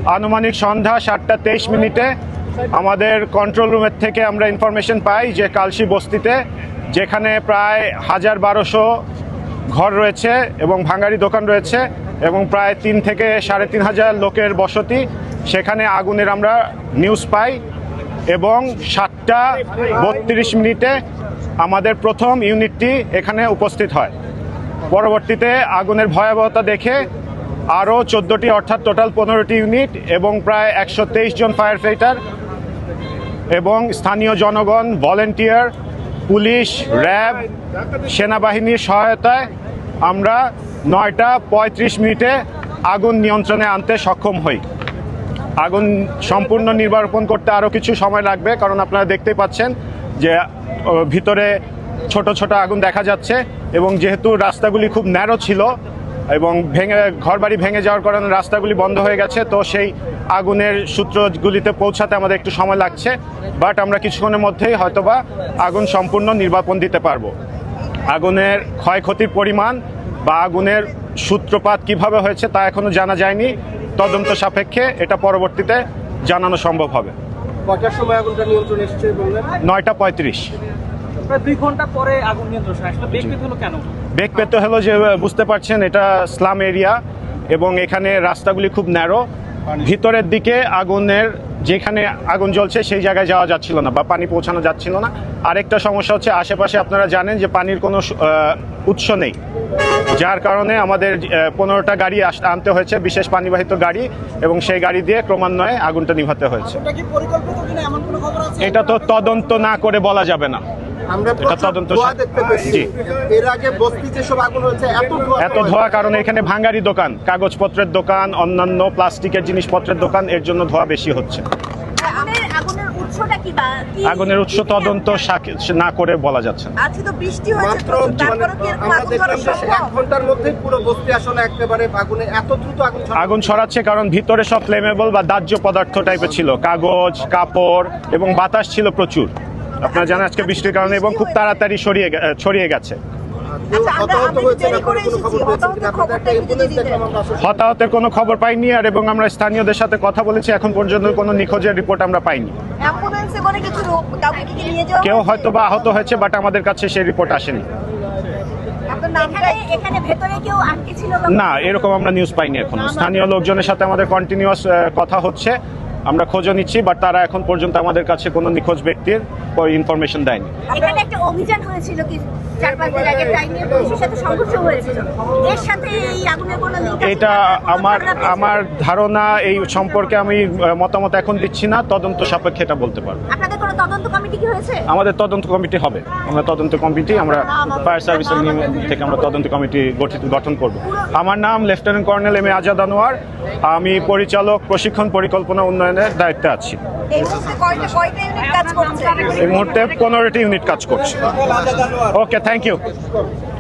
আনুমানিক সন্ধ্যা 7:23 আমাদের কন্ট্রোল রুমের থেকে আমরা ইনফরমেশন পাই যে কালশি বস্তিতে, যেখানে প্রায় 1200 ঘর রয়েছে এবং ভাঙাড়ি দোকান রয়েছে এবং প্রায় 3 থেকে 3500 লোকের বসতি, সেখানে আগুনের আমরা নিউজ পাই এবং 7:32 আমাদের প্রথম ইউনিটটি এখানে উপস্থিত হয়। পরবর্তীতে আগুনের ভয়াবহতা দেখে আরও 14টি অর্থাৎ টোটাল 15টি ইউনিট এবং প্রায় 123 জন ফায়ার ফাইটার এবং স্থানীয় জনগণ, ভলেন্টিয়ার, পুলিশ, র্যাব, সেনাবাহিনীর সহায়তায় আমরা 9:35 আগুন নিয়ন্ত্রণে আনতে সক্ষম হই। আগুন সম্পূর্ণ নির্বাপন করতে আরও কিছু সময় লাগবে, কারণ আপনারা দেখতেই পাচ্ছেন যে ভিতরে ছোট ছোট আগুন দেখা যাচ্ছে এবং যেহেতু রাস্তাগুলি খুব ন্যারো ছিল এবং ঘরবাড়ি ভেঙে যাওয়ার কারণে রাস্তাগুলি বন্ধ হয়ে গেছে, তো সেই আগুনের সূত্রগুলিতে পৌঁছাতে আমাদের একটু সময় লাগছে, বাট আমরা কিছুক্ষণের মধ্যেই হয়তোবা আগুন সম্পূর্ণ নির্বাপন দিতে পারবো। আগুনের ক্ষয়ক্ষতির পরিমাণ বা আগুনের সূত্রপাত কিভাবে হয়েছে তা এখনো জানা যায়নি। তদন্ত সাপেক্ষে এটা পরবর্তীতে জানানো সম্ভব হবে। কয়টার সময় আগুনটা নিয়ন্ত্রণে এসেছে বললেন? 9:35। প্রায় 2 ঘন্টা পরে আগুন নিয়ন্ত্রণ আসলে বেগ পেতে হলো কেন? বেগ পেতে হলো যে বুঝতে পারছেন এটা স্লাম এরিয়া এবং এখানে রাস্তাগুলি খুব ন্যারো, ভিতরের দিকে আগুনের যেখানে আগুন জ্বলছে সেই জায়গায় যাওয়া যাচ্ছিল না বা পানি পৌঁছানো যাচ্ছিল না। আরেকটা সমস্যা হচ্ছে আশেপাশে আপনারা জানেন যে পানির কোনো উৎস নেই, যার কারণে আমাদের 15টা গাড়ি আনতে হয়েছে, বিশেষ পানিবাহিত গাড়ি, এবং সেই গাড়ি দিয়ে ক্রমান্বয়ে আগুনটা নিভাতে হয়েছে। এটা তো তদন্ত না করে বলা যাবে না। এত ধোঁয়া কারণ এখানে ভাঙারি দোকান, কাগজপত্রের দোকান, অন্যান্য প্লাস্টিকের জিনিসপত্রের দোকান, এর জন্য ধোঁয়া বেশি হচ্ছে। আগুনের উৎস তদন্ত না করে বলা যাচ্ছে না। আগুন ছড়াচ্ছে কারণ ভিতরে সব ফ্লেমেবল বা দাহ্য পদার্থ টাইপের ছিল, কাগজ, কাপড় এবং বাতাস ছিল প্রচুর। আপনারা জানেন আজকে বৃষ্টির কারণে এবং খুব তাড়াতাড়ি ছড়িয়ে গেছে। হতাহতের কোনো খবর পাইনি আর এবং আমরা স্থানীয়দের সাথে কথা বলেছি, এখন পর্যন্ত কোনো নিখোঁজের রিপোর্ট আমরা পাইনি। কেউ হয়তো বা আহত হয়েছে, বাট আমাদের কাছে সেই রিপোর্ট আসেনি। না, এরকম আমরা নিউজ পাইনি এখনো। স্থানীয় লোকজনের সাথে আমাদের কন্টিনিউয়াস কথা হচ্ছে, আমরা খোঁজও নিচ্ছি, বাট তারা এখন পর্যন্ত আমাদের কাছে কোনো নিখোঁজ ব্যক্তির ইনফরমেশন দেয়নি। এখানে একটা অভিযান হয়েছিল কি 4-5 দিন আগে, টাইমের পুলিশের সাথে সংঘর্ষ হয়েছিল, এর সাথে এই আগুনের কোনো লিঙ্ক আছে? এটা আমার ধারণা, এই সম্পর্কে আমি মতামত এখন দিচ্ছি না, তদন্ত সাপেক্ষে এটা বলতে পারবো। আপনাদের কোনো তদন্ত কমিটি কি হয়েছে? আমাদের তদন্ত কমিটি হবে, আমরা তদন্ত কমিটি, আমরা ফায়ার সার্ভিসের নিয়ম থেকে আমরা তদন্ত কমিটি গঠন করব। আমার নাম lieutenant colonel M A Azad Anwar, আমি পরিচালক প্রশিক্ষণ পরিকল্পনা উন্নয়নের দায়িত্বে আছি। এই মুহূর্তে কয়টা ইউনিট কাজ করছে? এই মুহূর্তে 15টি ইউনিট কাজ করছে। ওকে, থ্যাংক ইউ।